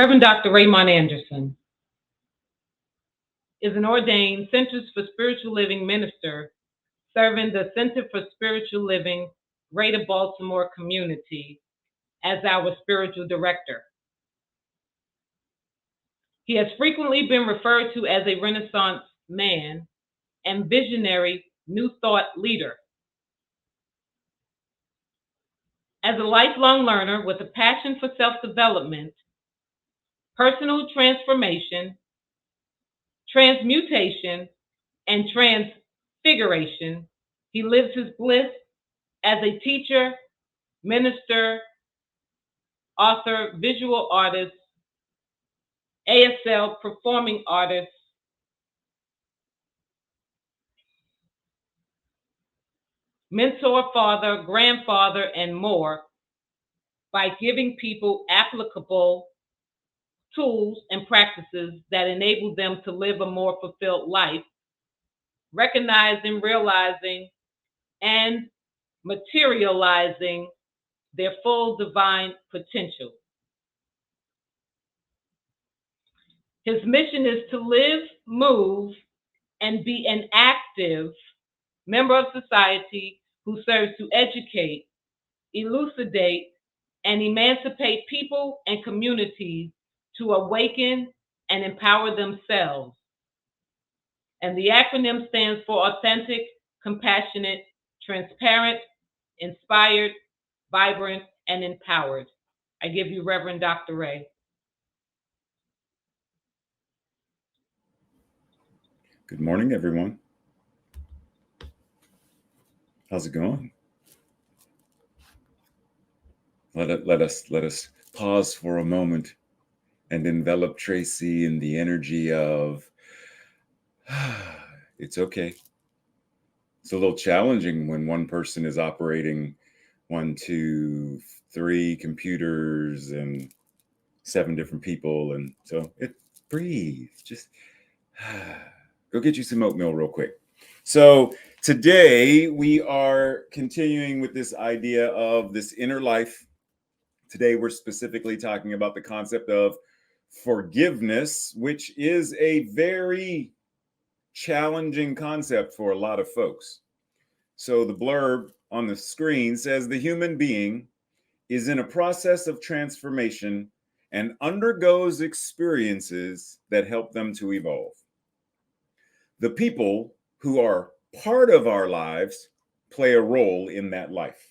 Reverend Dr. Raymont Anderson is an ordained Centers for Spiritual Living minister serving the Center for Spiritual Living Greater Baltimore community as our spiritual director. He has frequently been referred to as a Renaissance man and visionary New Thought leader. As a lifelong learner with a passion for self-development, personal transformation, transmutation, and transfiguration, he lives his bliss as a teacher, minister, author, visual artist, ASL performing artist, mentor, father, grandfather, and more by giving people applicable tools and practices that enable them to live a more fulfilled life, recognizing, realizing, and materializing their full divine potential. His mission is to live, move, and be an active member of society who serves to educate, elucidate, and emancipate people and communities to awaken and empower themselves. And the acronym stands for authentic, compassionate, transparent, inspired, vibrant, and empowered. I give you Reverend Dr. Ray. Good morning, everyone. How's it going? Let us pause for a moment and envelop Tracy in the energy of it's okay. It's a little challenging when one person is operating 1, 2, 3 computers and 7 different people, and so breathe. Just go get you some oatmeal real quick. So today we are continuing with this idea of this inner life. Today we're specifically talking about the concept of forgiveness, which is a very challenging concept for a lot of folks. So the blurb on the screen says the human being is in a process of transformation and undergoes experiences that help them to evolve. The people who are part of our lives play a role in that life.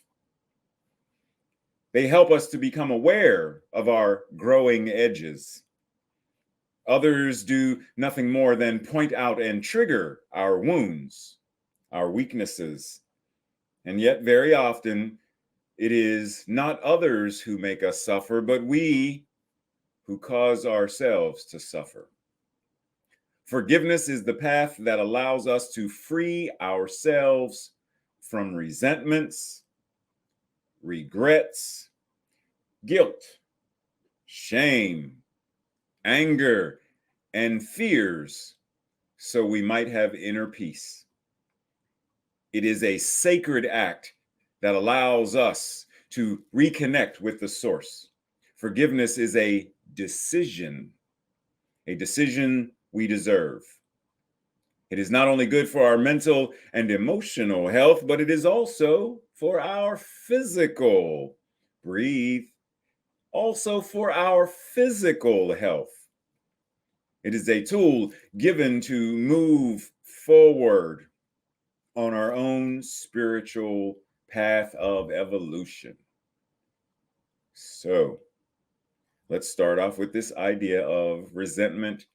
They help us to become aware of our growing edges. Others do nothing more than point out and trigger our wounds, our weaknesses. And yet very often it is not others who make us suffer, but we who cause ourselves to suffer. Forgiveness is the path that allows us to free ourselves from resentments, regrets, guilt, shame, anger, and fears, so we might have inner peace. It is a sacred act that allows us to reconnect with the source. Forgiveness is a decision we deserve. It is not only good for our mental and emotional health, but it is also for our physical, breathe, also for our physical health. It is a tool given to move forward on our own spiritual path of evolution. So let's start off with this idea of resentment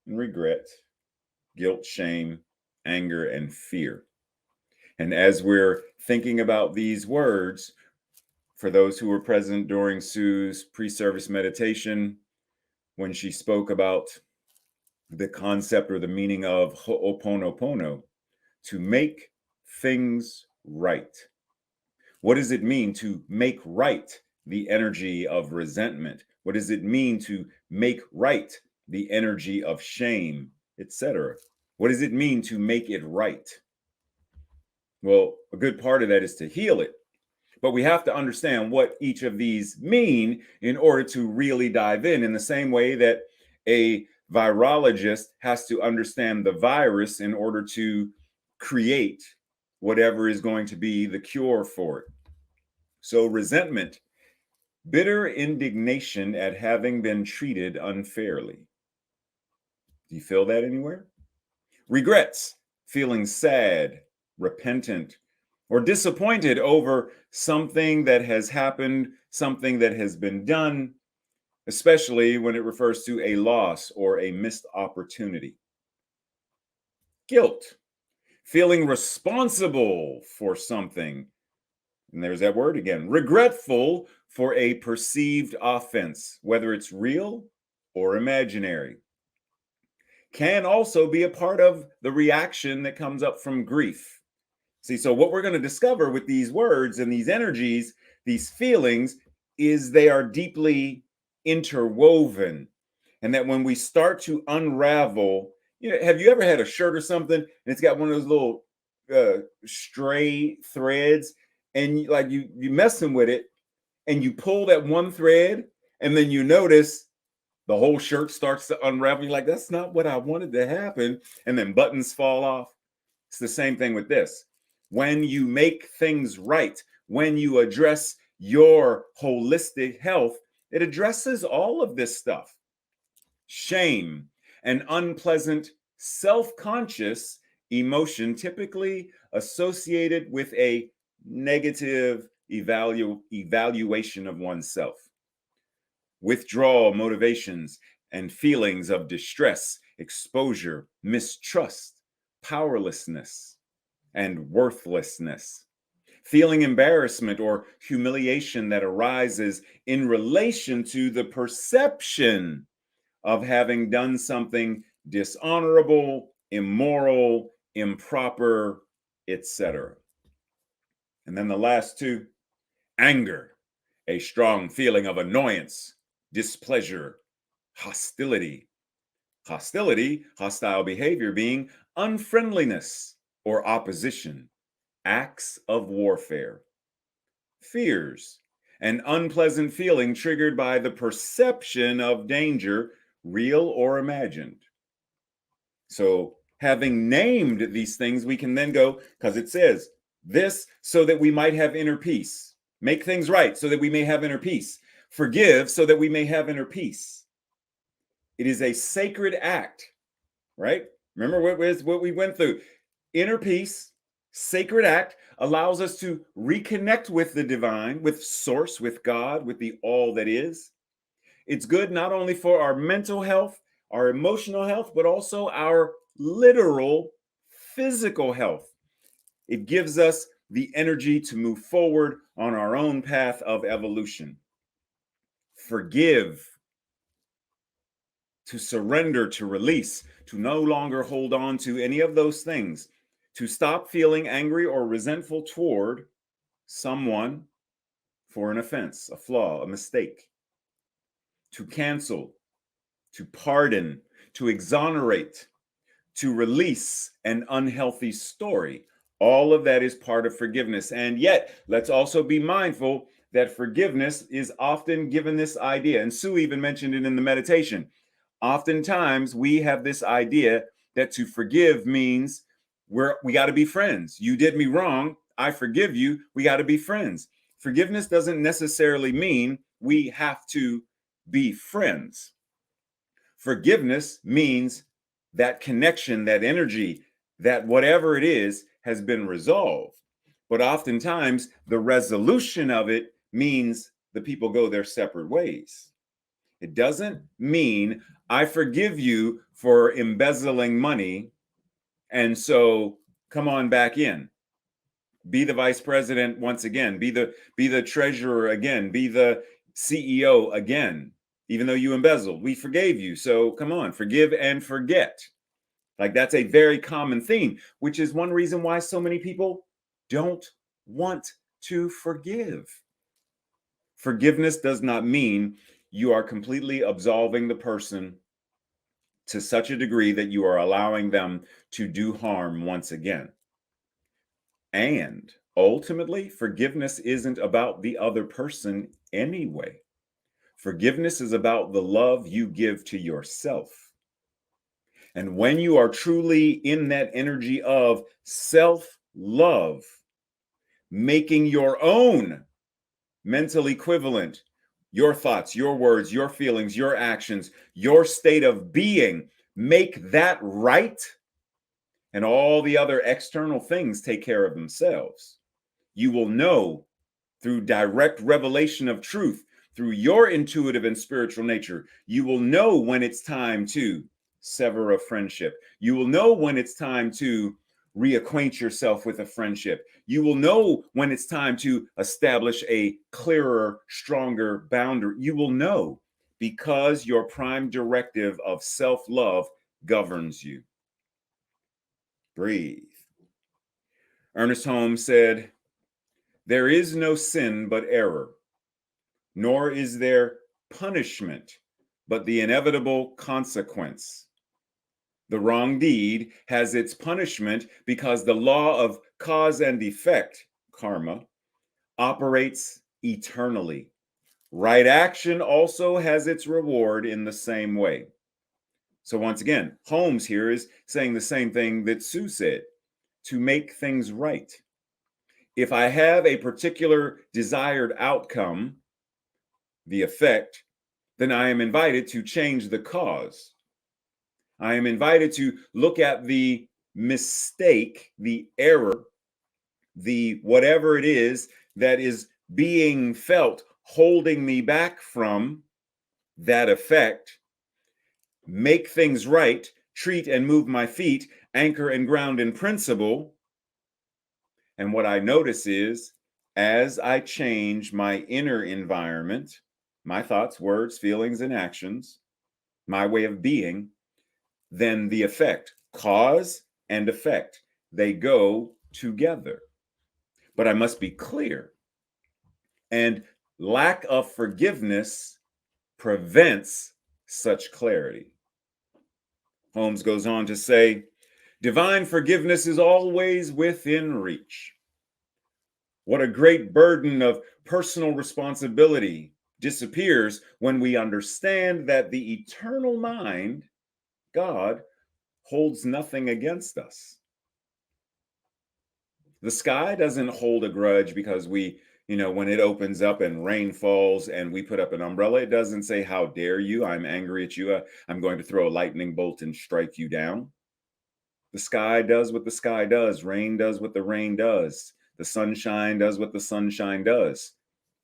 and regret, guilt, shame, anger, and fear. And as we're thinking about these words, for those who were present during Sue's pre-service meditation, when she spoke about the concept or the meaning of ho'oponopono, to make things right. What does it mean to make right the energy of resentment? What does it mean to make right the energy of shame, etc.? What does it mean to make it right? Well, a good part of that is to heal it. But we have to understand what each of these mean in order to really dive in the same way that a virologist has to understand the virus in order to create whatever is going to be the cure for it. So resentment, bitter indignation at having been treated unfairly. Do you feel that anywhere? Regrets, feeling sad, repentant, or disappointed over something that has happened, something that has been done, especially when it refers to a loss or a missed opportunity. Guilt, feeling responsible for something. And there's that word again, regretful for a perceived offense, whether it's real or imaginary. Can also be a part of the reaction that comes up from grief. See, so what we're going to discover with these words and these energies, these feelings, is they are deeply interwoven. And that when we start to unravel, have you ever had a shirt or something and it's got one of those little stray threads, and you messing with it and you pull that one thread and then you notice the whole shirt starts to unravel. You're like, that's not what I wanted to happen. And then buttons fall off. It's the same thing with this. When you make things right, when you address your holistic health, it addresses all of this stuff. Shame, an unpleasant, self-conscious emotion typically associated with a negative evaluation of oneself. Withdrawal motivations and feelings of distress, exposure, mistrust, powerlessness, and worthlessness. Feeling embarrassment or humiliation that arises in relation to the perception of having done something dishonorable, immoral, improper, etc. And then the last two, anger, a strong feeling of annoyance, displeasure, hostility. Hostility, hostile behavior being unfriendliness or opposition, acts of warfare. Fears, an unpleasant feeling triggered by the perception of danger, real or imagined. So, having named these things, we can then go, because it says this so that we might have inner peace. Make things right so that we may have inner peace. Forgive so that we may have inner peace. It is a sacred act, right? Remember what we went through. Inner peace, sacred act, allows us to reconnect with the divine, with source, with God, with the all that is. It's good not only for our mental health, our emotional health, but also our literal physical health. It gives us the energy to move forward on our own path of evolution. Forgive, to surrender, to release, to no longer hold on to any of those things, to stop feeling angry or resentful toward someone for an offense, a flaw, a mistake, to cancel, to pardon, to exonerate, to release an unhealthy story. All of that is part of forgiveness. And yet, let's also be mindful that forgiveness is often given this idea, and Sue even mentioned it in the meditation. Oftentimes, we have this idea that to forgive means we got to be friends. You did me wrong. I forgive you. We got to be friends. Forgiveness doesn't necessarily mean we have to be friends. Forgiveness means that connection, that energy, that whatever it is has been resolved. But oftentimes, the resolution of it means the people go their separate ways. It doesn't mean I forgive you for embezzling money, and so come on back in. Be the vice president once again. Be the treasurer again. Be the CEO again. Even though you embezzled, we forgave you. So come on, forgive and forget. Like that's a very common theme, which is one reason why so many people don't want to forgive. Forgiveness does not mean you are completely absolving the person to such a degree that you are allowing them to do harm once again. And Ultimately, forgiveness isn't about the other person anyway. Forgiveness is about the love you give to yourself. And when you are truly in that energy of self love, making your own mental equivalent, your thoughts, your words, your feelings, your actions, your state of being, make that right, and all the other external things take care of themselves. You will know through direct revelation of truth, through your intuitive and spiritual nature, you will know when it's time to sever a friendship. You will know when it's time to reacquaint yourself with a friendship. You will know when it's time to establish a clearer, stronger boundary. You will know because your prime directive of self-love governs you. Breathe. Ernest Holmes said, "There is no sin but error, nor is there punishment, but the inevitable consequence. The wrong deed has its punishment because the law of cause and effect, karma, operates eternally. Right action also has its reward in the same way." So once again, Holmes here is saying the same thing that Sue said, to make things right. If I have a particular desired outcome, the effect, then I am invited to change the cause. I am invited to look at the mistake, the error, the whatever it is that is being felt, holding me back from that effect, make things right, treat and move my feet, anchor and ground in principle. And what I notice is, as I change my inner environment, my thoughts, words, feelings, and actions, my way of being, then the effect, cause and effect, they go together. But I must be clear. And lack of forgiveness prevents such clarity. Holmes goes on to say, divine forgiveness is always within reach. What a great burden of personal responsibility disappears when we understand that the eternal mind, God, holds nothing against us. The sky doesn't hold a grudge because when it opens up and rain falls and we put up an umbrella, it doesn't say, how dare you? I'm angry at you. I'm going to throw a lightning bolt and strike you down. The sky does what the sky does. Rain does what the rain does. The sunshine does what the sunshine does.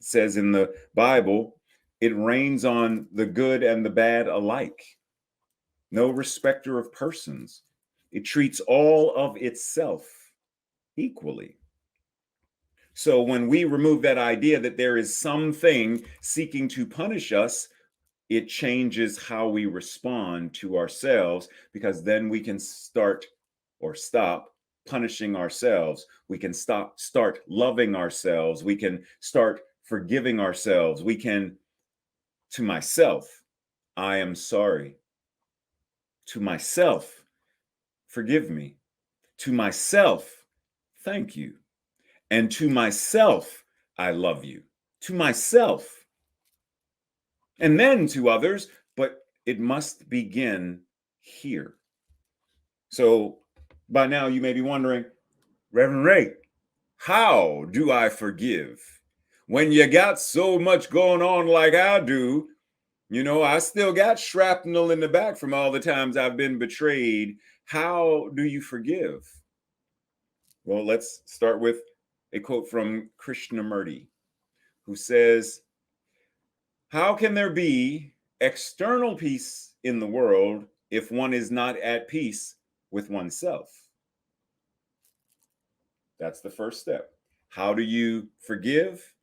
It says in the Bible, it rains on the good and the bad alike. No respecter of persons. It treats all of itself equally. So when we remove that idea that there is something seeking to punish us, it changes how we respond to ourselves, because then we can start or stop punishing ourselves. We can start loving ourselves. We can start forgiving ourselves. We can, to myself, I am sorry. To myself, forgive me. To myself, thank you. And to myself, I love you. To myself. And then to others, but it must begin here. So by now you may be wondering, Reverend Ray, how do I forgive? When you got so much going on like I do, I still got shrapnel in the back from all the times I've been betrayed. How do you forgive? Well, let's start with a quote from Krishnamurti, who says, how can there be external peace in the world if one is not at peace with oneself? That's the first step. How do you forgive?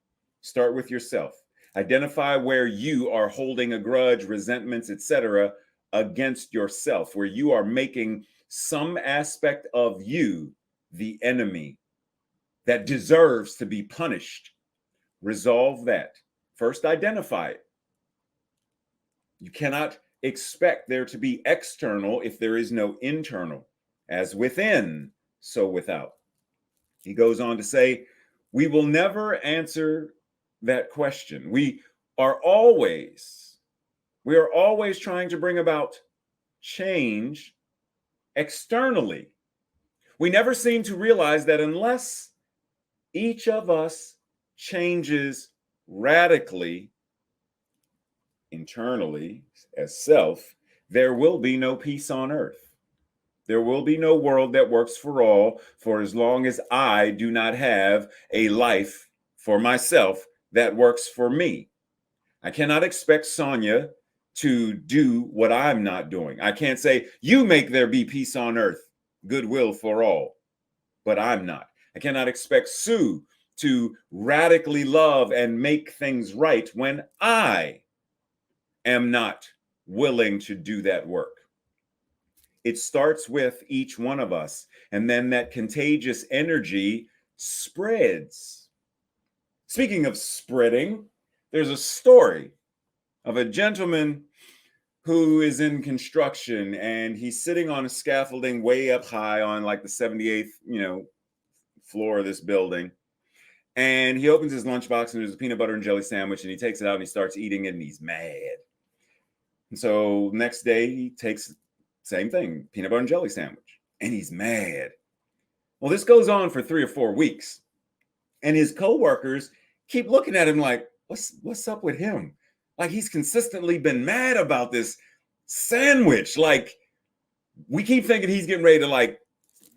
Start with yourself. Identify where you are holding a grudge, resentments, etc., against yourself, where you are making some aspect of you the enemy that deserves to be punished. Resolve that. First, identify it. You cannot expect there to be external if there is no internal. As within, so without. He goes on to say, We will never answer that question. We are always trying to bring about change externally. We never seem to realize that unless each of us changes radically internally as self, there will be no peace on earth. There will be no world that works for all for as long as I do not have a life for myself that works for me. I cannot expect Sonya to do what I'm not doing. I can't say, you make there be peace on earth, goodwill for all, but I'm not. I cannot expect Sue to radically love and make things right when I am not willing to do that work. It starts with each one of us, and then that contagious energy spreads. Speaking of spreading, there's a story of a gentleman who is in construction, and he's sitting on a scaffolding way up high on like the 78th, floor of this building. And he opens his lunchbox and there's a peanut butter and jelly sandwich, and he takes it out and he starts eating it, and he's mad. And so next day he takes same thing, peanut butter and jelly sandwich, and he's mad. Well, this goes on for 3 or 4 weeks, and his coworkers keep looking at him like, what's up with him? Like, he's consistently been mad about this sandwich. Like, we keep thinking he's getting ready to like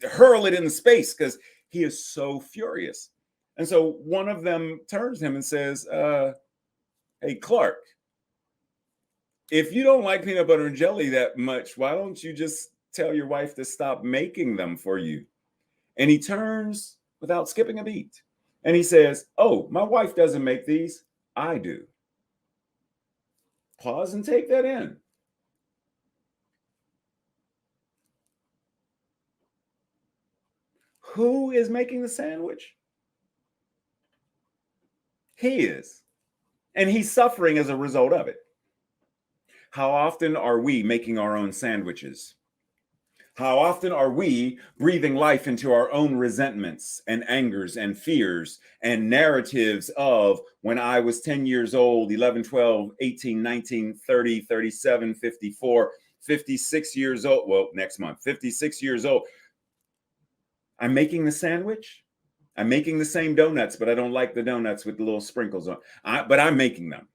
hurl it into space because he is so furious. And so one of them turns to him and says, hey, Clark, if you don't like peanut butter and jelly that much, why don't you just tell your wife to stop making them for you? And he turns without skipping a beat, and he says, oh, my wife doesn't make these, I do. Pause and take that in. Who is making the sandwich? He is. And he's suffering as a result of it. How often are we making our own sandwiches? How often are we breathing life into our own resentments and angers and fears and narratives of when I was 10 years old, 11, 12, 18, 19, 30, 37, 54, 56 years old. Well, next month, 56 years old. I'm making the sandwich. I'm making the same donuts, but I don't like the donuts with the little sprinkles on. But I'm making them.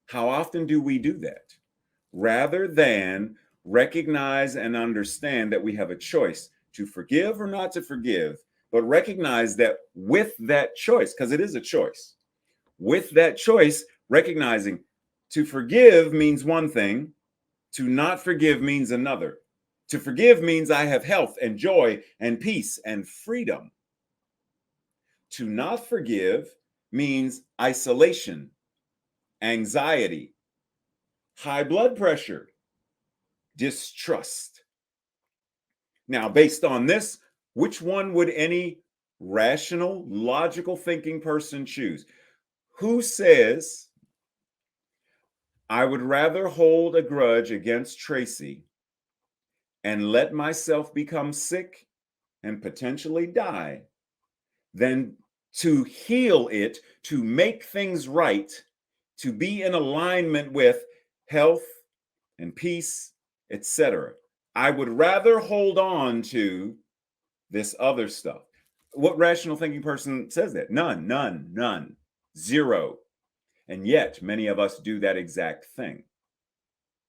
How often do we do that? Rather than recognize and understand that we have a choice to forgive or not to forgive, but recognize that with that choice, because it is a choice, with that choice, recognizing to forgive means one thing, to not forgive means another. To forgive means I have health and joy and peace and freedom. To not forgive means isolation, anxiety, high blood pressure, distrust. Now, based on this, which one would any rational, logical thinking person choose? Who says, I would rather hold a grudge against Tracy and let myself become sick and potentially die than to heal it, to make things right, to be in alignment with health and peace, etc. I would rather hold on to this other stuff. What rational thinking person says that? None, zero. And yet many of us do that exact thing.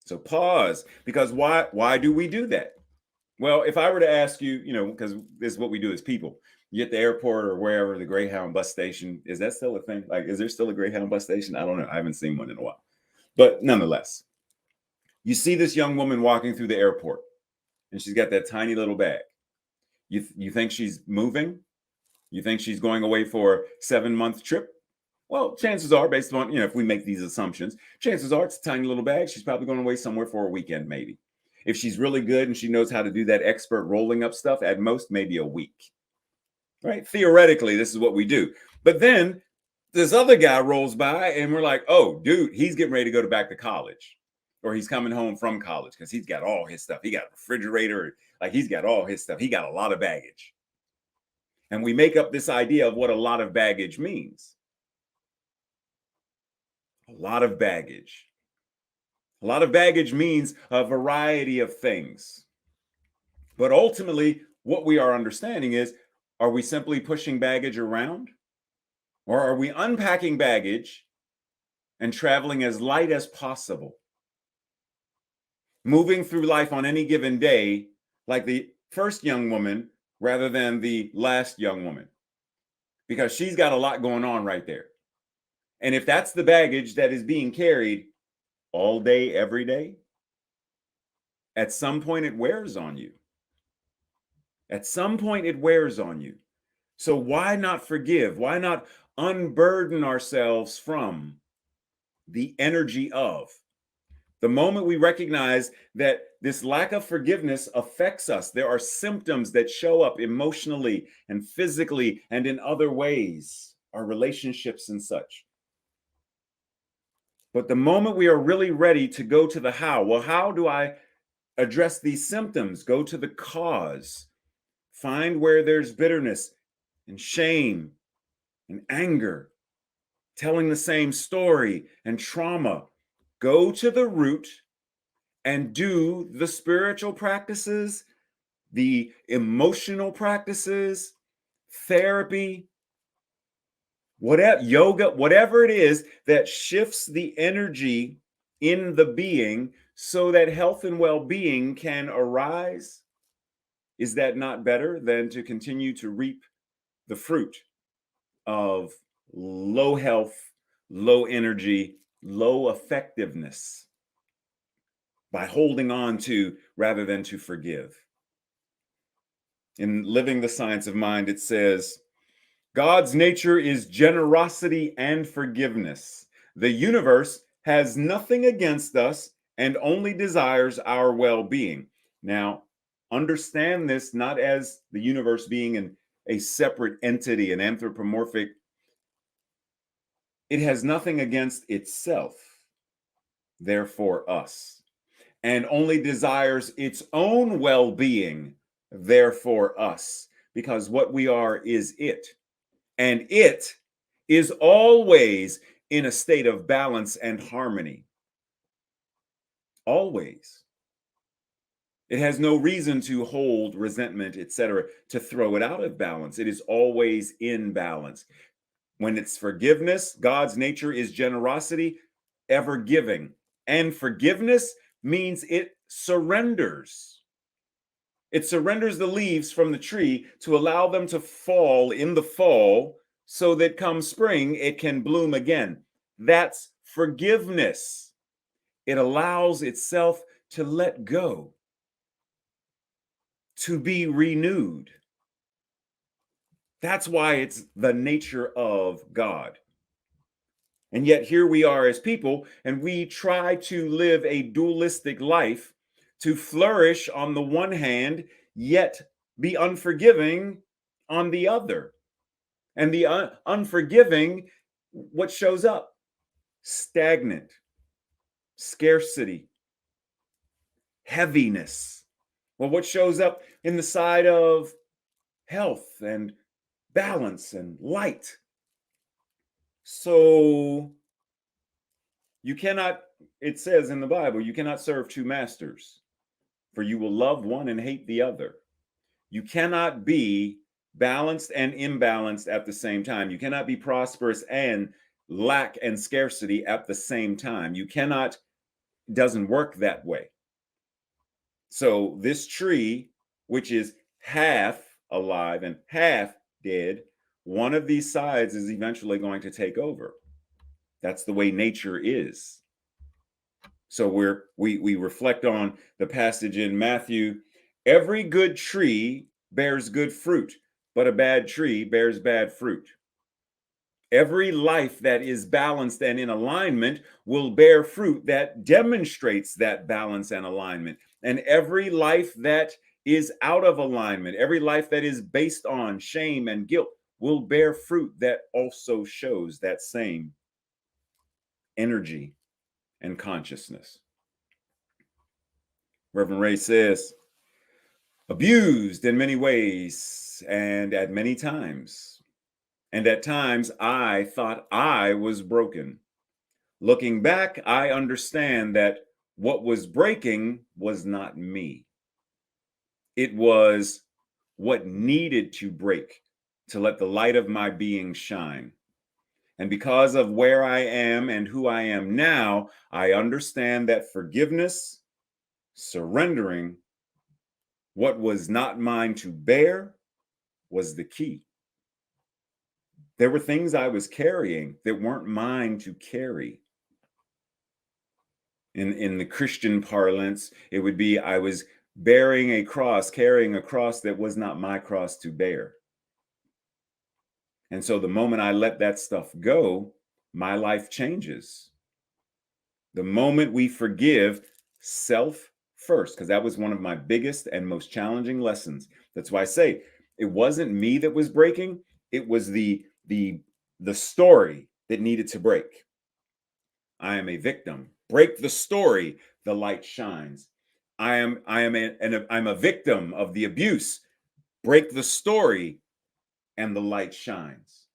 So pause, because why do we do that? Well, if I were to ask you, because this is what we do as people, you at the airport or wherever, the Greyhound bus station, is that still a thing? Like, is there still a Greyhound bus station? I don't know. I haven't seen one in a while. But nonetheless, you see this young woman walking through the airport, and she's got that tiny little bag. You think she's moving? You think she's going away for a 7-month trip? Well, chances are, based on, if we make these assumptions, chances are it's a tiny little bag. She's probably going away somewhere for a weekend, maybe. If she's really good and she knows how to do that expert rolling up stuff, at most, maybe a week. Right? Theoretically, this is what we do. But then this other guy rolls by and we're like, oh, dude, he's getting ready to go back to college, or he's coming home from college because he's got all his stuff. He got a refrigerator. Like, he's got all his stuff. He got a lot of baggage. And we make up this idea of what a lot of baggage means. A lot of baggage. A lot of baggage means a variety of things. But ultimately, what we are understanding is, are we simply pushing baggage around? Or are we unpacking baggage and traveling as light as possible? Moving through life on any given day like the first young woman rather than the last young woman, because she's got a lot going on right there. And if that's the baggage that is being carried all day, every day, at some point it wears on you. At some point it wears on you. So why not forgive? Why not unburden ourselves from the energy of? The moment we recognize that this lack of forgiveness affects us, there are symptoms that show up emotionally and physically and in other ways, our relationships and such. But the moment we are really ready to go to the how, well, how do I address these symptoms? Go to the cause. Find where there's bitterness and shame and anger, telling the same story and trauma. Go to the root and do the spiritual practices, the emotional practices, therapy, whatever, yoga, whatever it is that shifts the energy in the being so that health and well-being can arise. Is that not better than to continue to reap the fruit of low health, low energy, low effectiveness by holding on to rather than to forgive? In Living the Science of Mind, it says, God's nature is generosity and forgiveness. The universe has nothing against us and only desires our well-being. Now, understand this not as the universe being a separate entity, an anthropomorphic. It has nothing against itself, therefore us, and only desires its own well-being, therefore us, because what we are is it. And it is always in a state of balance and harmony. Always. It has no reason to hold resentment, etc., to throw it out of balance. It is always in balance. When it's forgiveness, God's nature is generosity, ever giving. And forgiveness means it surrenders. It surrenders the leaves from the tree to allow them to fall in the fall so that come spring, it can bloom again. That's forgiveness. It allows itself to let go, to be renewed. That's why it's the nature of God. And yet here we are as people, and we try to live a dualistic life to flourish on the one hand, yet be unforgiving on the other. And the unforgiving, what shows up? Stagnant, scarcity, heaviness. Well, what shows up in the side of health and balance and light? So you cannot, it says in the Bible, you cannot serve two masters, for you will love one and hate the other. You cannot be balanced and imbalanced at the same time. You cannot be prosperous and lack and scarcity at the same time. You cannot, it doesn't work that way. So this tree, which is half alive and half dead, one of these sides is eventually going to take over. That's the way nature is. So we reflect on the passage in Matthew. Every good tree bears good fruit, but a bad tree bears bad fruit. Every life that is balanced and in alignment will bear fruit that demonstrates that balance and alignment. And every life that is out of alignment, every life that is based on shame and guilt, will bear fruit that also shows that same energy and consciousness. Reverend Ray says, abused in many ways, moments and at many times. And at times I thought I was broken. Looking back, I understand that what was breaking was not me. It was what needed to break to let the light of my being shine. And because of where I am and who I am now, I understand that forgiveness, surrendering what was not mine to bear, was the key. There were things I was carrying that weren't mine to carry. In the Christian parlance, it would be I was bearing a cross, carrying a cross that was not my cross to bear. And so the moment I let that stuff go, my life changes. The moment we forgive self first, because that was one of my biggest and most challenging lessons. That's why I say it wasn't me that was breaking, it was the story that needed to break. I am a victim. Break the story, the light shines. I'm a victim of the abuse. Break the story and the light shines.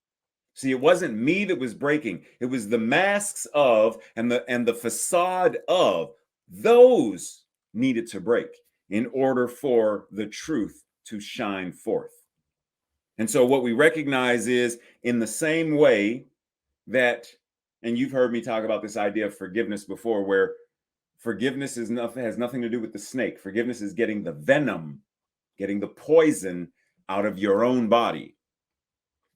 See, it wasn't me that was breaking. It was the masks of and the facade of those needed to break in order for the truth to shine forth. And so what we recognize is in the same way that, and you've heard me talk about this idea of forgiveness before, where forgiveness has nothing to do with the snake. Forgiveness is getting the venom, getting the poison out of your own body.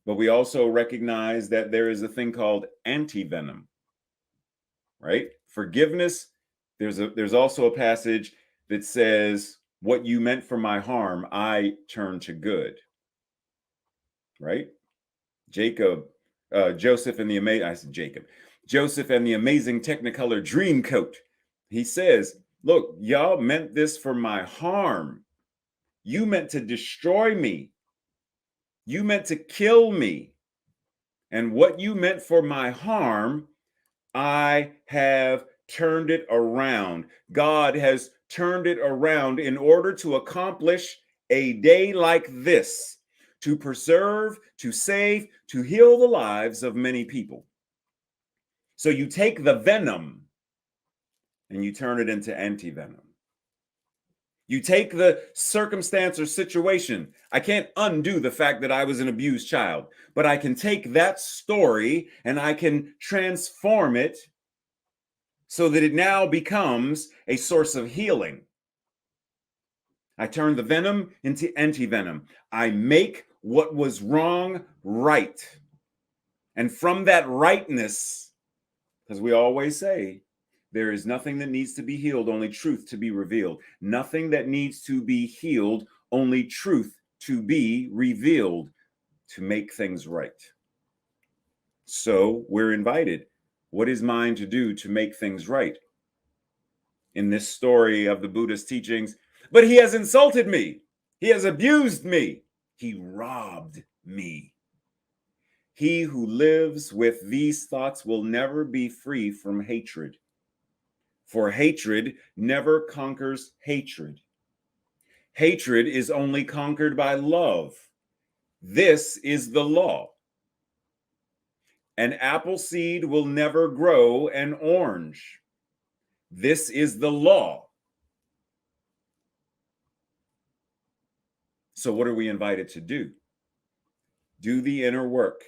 But we also recognize that there is a thing called anti-venom, right? Forgiveness, there's also a passage that says, what you meant for my harm, I turn to good, right? Joseph and the amazing Technicolor Dreamcoat. He says, look, y'all meant this for my harm. You meant to destroy me. You meant to kill me. And what you meant for my harm, I have turned it around. God has turned it around in order to accomplish a day like this, to preserve, to save, to heal the lives of many people. So you take the venom and you turn it into anti-venom. You take the circumstance or situation. I can't undo the fact that I was an abused child, but I can take that story and I can transform it so that it now becomes a source of healing. I turn the venom into anti-venom. I make what was wrong right. And from that rightness, because we always say, there is nothing that needs to be healed, only truth to be revealed. Nothing that needs to be healed, only truth to be revealed to make things right. So we're invited. What is mine to do to make things right? In this story of the Buddha's teachings, but he has insulted me. He has abused me. He robbed me. He who lives with these thoughts will never be free from hatred. For hatred never conquers hatred. Hatred is only conquered by love. This is the law. An apple seed will never grow an orange. This is the law. So what are we invited to do? Do the inner work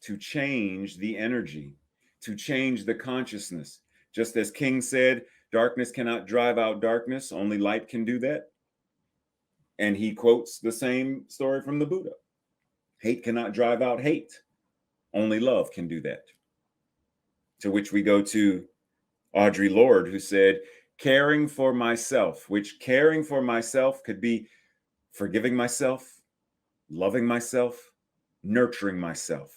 to change the energy, to change the consciousness. Just as King said, darkness cannot drive out darkness, only light can do that. And he quotes the same story from the Buddha. Hate cannot drive out hate. Only love can do that. To which we go to Audre Lorde, who said, caring for myself, which caring for myself could be forgiving myself, loving myself, nurturing myself,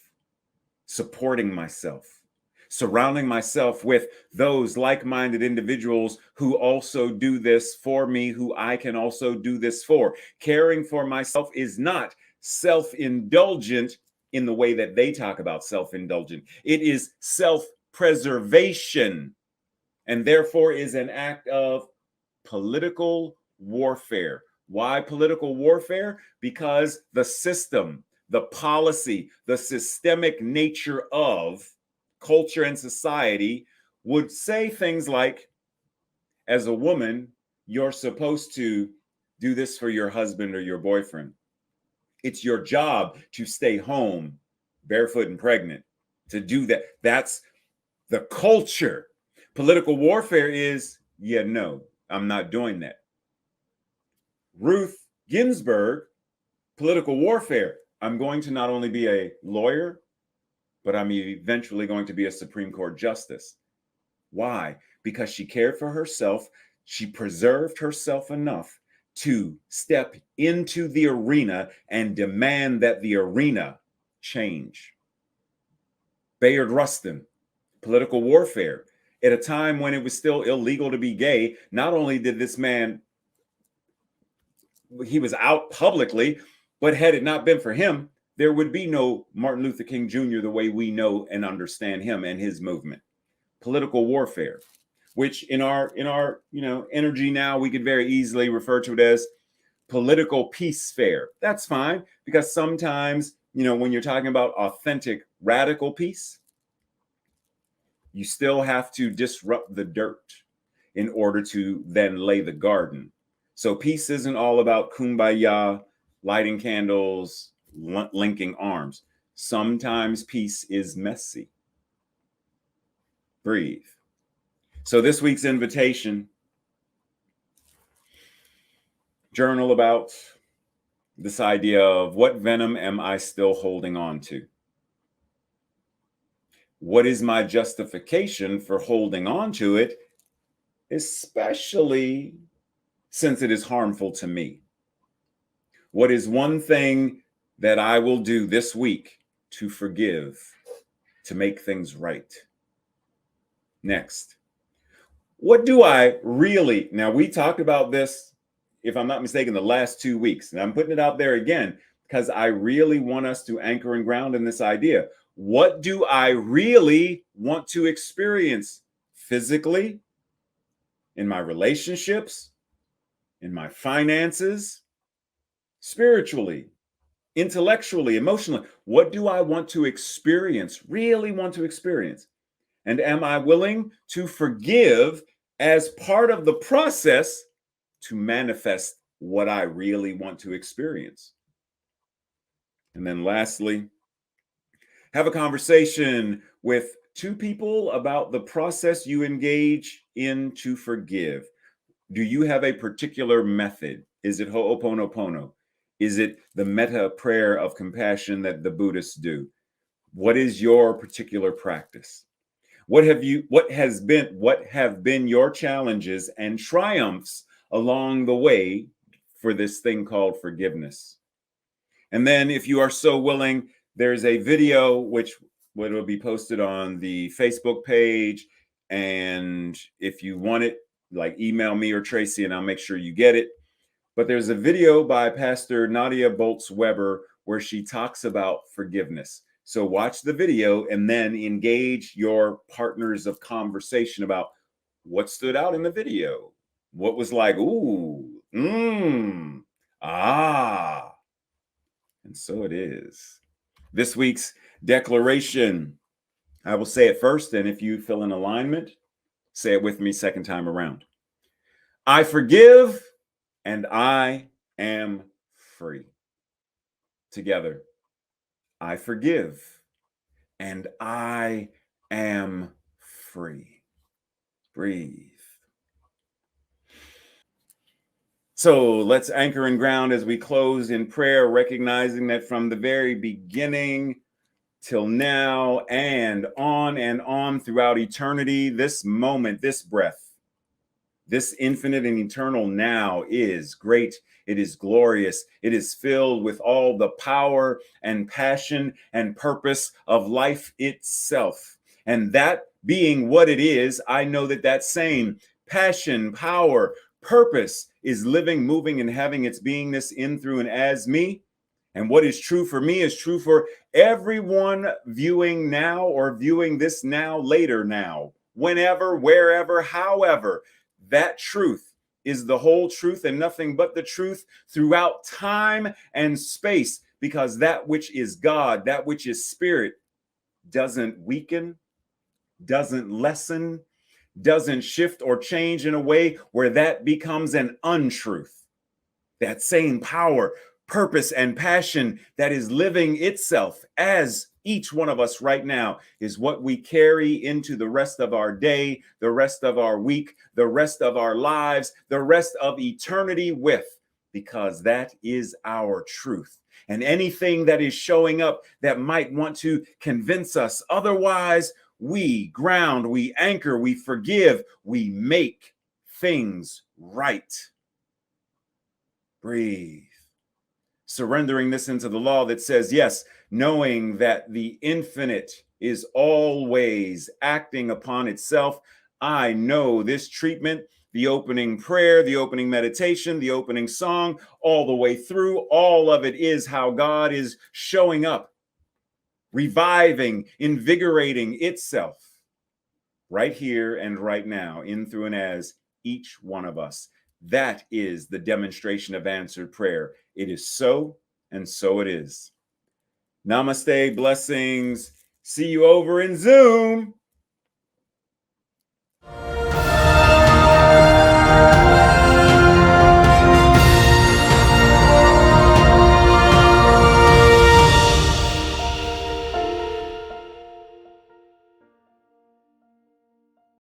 supporting myself, surrounding myself with those like-minded individuals who also do this for me, who I can also do this for. Caring for myself is not self-indulgent in the way that they talk about self-indulgent. It is self-preservation, and therefore is an act of political warfare, Why political warfare? Because the system, the policy, the systemic nature of culture and society would say things like, as a woman, you're supposed to do this for your husband or your boyfriend. It's your job to stay home barefoot and pregnant, to do that. That's the culture. Political warfare is, yeah, no, I'm not doing that. Ruth Ginsburg, political warfare. I'm going to not only be a lawyer, but I'm eventually going to be a Supreme Court justice. Why? Because she cared for herself. She preserved herself enough to step into the arena and demand that the arena change. Bayard Rustin, political warfare. At a time when it was still illegal to be gay, not only did this man, he was out publicly, but had it not been for him, there would be no Martin Luther King Jr. the way we know and understand him and his movement. Political warfare, which in our energy now, we could very easily refer to it as political peace fair. That's fine, because sometimes, when you're talking about authentic radical peace, you still have to disrupt the dirt in order to then lay the garden. So peace isn't all about kumbaya, lighting candles, linking arms. Sometimes peace is messy. Breathe. So this week's invitation, journal about this idea of, what venom am I still holding on to? What is my justification for holding on to it, especially since it is harmful to me? What is one thing that I will do this week to forgive, to make things right? Next, what do I really, now we talked about this, if I'm not mistaken, the last 2 weeks, and I'm putting it out there again because I really want us to anchor and ground in this idea. What do I really want to experience physically, in my relationships, in my finances, spiritually, intellectually, emotionally? What do I want to experience, really want to experience? And am I willing to forgive as part of the process to manifest what I really want to experience? And then lastly, have a conversation with 2 people about the process you engage in to forgive. Do you have a particular method? Is it Ho'oponopono? Is it the metta prayer of compassion that the Buddhists do? What is your particular practice? What have been your challenges and triumphs along the way for this thing called forgiveness? And then, if you are so willing, there's a video which will be posted on the Facebook page. And if you want it, like, email me or Tracy and I'll make sure you get it. But there's a video by Pastor Nadia Boltz-Weber where she talks about forgiveness. So watch the video and then engage your partners of conversation about what stood out in the video. What was like, ooh, ah. And so it is. This week's declaration, I will say it first, and if you feel in alignment, say it with me second time around. I forgive and I am free. Together. I forgive and I am free. Breathe. So let's anchor and ground as we close in prayer, recognizing that from the very beginning till now and on throughout eternity, this moment, this breath, this infinite and eternal now is great. It is glorious. It is filled with all the power and passion and purpose of life itself. And that being what it is, I know that that same passion, power, purpose is living, moving, and having its beingness in, through, and as me. And what is true for me is true for everyone viewing now or viewing this now, later now, whenever, wherever, however. That truth is the whole truth and nothing but the truth throughout time and space, because that which is God, that which is spirit, doesn't weaken, doesn't lessen, doesn't shift or change in a way where that becomes an untruth. That same power, purpose, and passion that is living itself as each one of us right now is what we carry into the rest of our day, the rest of our week, the rest of our lives, the rest of eternity with, because that is our truth. And anything that is showing up that might want to convince us otherwise, we ground, we anchor, we forgive, we make things right. Breathe. Surrendering this into the law that says, yes, knowing that the infinite is always acting upon itself, I know this treatment, the opening prayer, the opening meditation, the opening song, all the way through, all of it is how God is showing up, reviving, invigorating itself right here and right now, in, through, and as each one of us. That is the demonstration of answered prayer. It is so, and so it is. Namaste, blessings. See you over in Zoom.